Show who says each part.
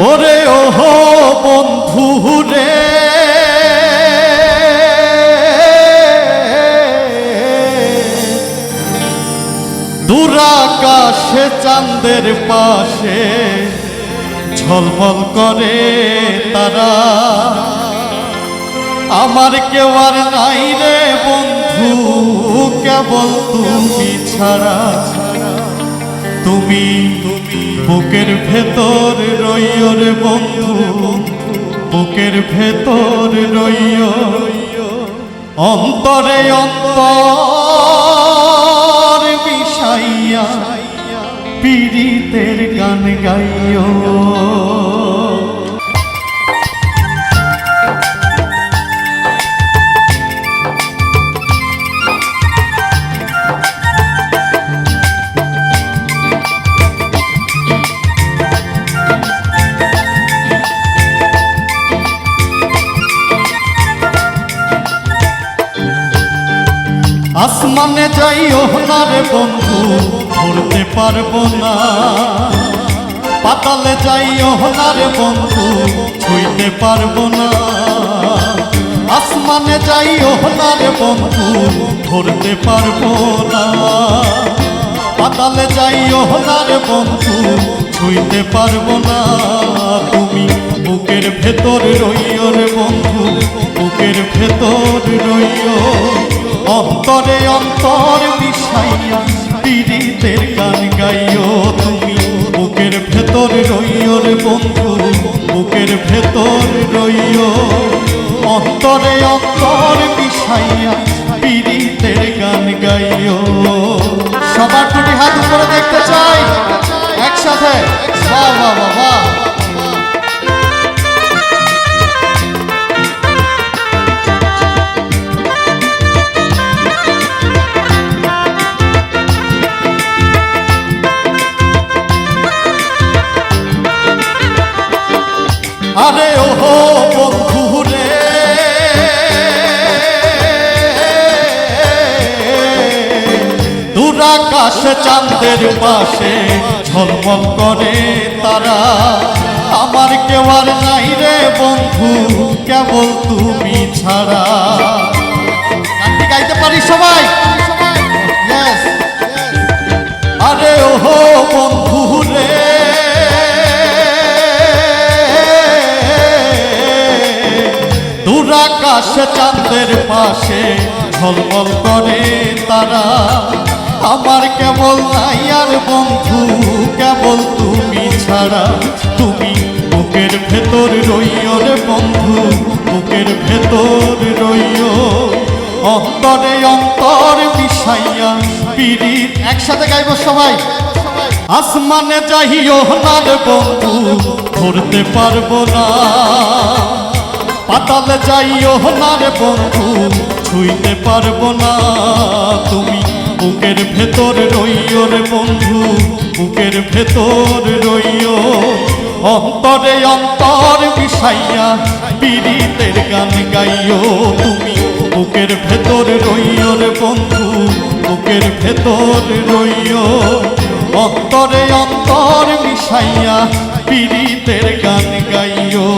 Speaker 1: ওরে ওহো বন্ধু রে দূর আকাশে চাঁদের পাশে ঝলমল করে তারা, আমার কেউ আর নাই রে বন্ধু কেবল তুমি ছাড়া। তুমি বুকের ভেতর রইও রে বন্ধু, বুকের ভেতর রইও, অন্তরে অন্তর মিশাইয়া পীড়িতের গান গাইও। আসমানে যাইও না রে বন্ধু ধরতে পারবো না, পাতালে যাইও না রে বন্ধু ছুঁইতে পারবো না। আসমানে যাইও না রে বন্ধু ধরতে পারবো না, পাতালে যাইও না রে বন্ধু ছুঁইতে পারবো না। তুমি বুকের ভেতর রইও রে বন্ধু, বুকের ভেতর রইও, অন্তরে অন্তর মিশাইয়া পীড়িতের গান গাইও। তুমি বুকের ভেতর রইও রে বন্ধু, বুকের ভেতর রইও, অন্তরে অন্তর মিশাইয়া পীড়িতের গান গাইও। সবার দুটি হাত উপরে দেখতে চাই একসাথে, বাহ বাহ বাহ বাহ। আরে ওহো বন্ধু রে দূর আকাশে চাঁদের পাশে ঝলমল করে তারা, আমার কেউ আর নাই রে বন্ধু কেবল তুমি ছাড়া। গানটি গাইতে পারি সবাই? আরে ওহো বন্ধু রে দূর আকাশে চাঁদের পাশে ঝলমল করে তারা, আমার কেবল নাই আর বন্ধু কেবল তুমি ছাড়া। তুমি বুকের ভেতর রইও রে বন্ধু, বুকের ভেতর রইও, অন্তরে অন্তর মিশাইয়া পীড়িত। একসাথে গাইব সবাই। আসমানে যাইও না রে বন্ধু ধরতে পারবো না, পাতালে যাইও না রে বন্ধু ছুঁইতে পারবো না। তুমি বুকের ভেতর রইও রে বন্ধু, বুকের ভেতর রইও, অন্তরে অন্তর মিশাইয়া পীড়িতের গান গাইও। তুমি বুকের ভেতর রইও রে বন্ধু, বুকের ভেতর রইও, অন্তরে অন্তর মিশাইয়া পীড়িতের গান গাইও।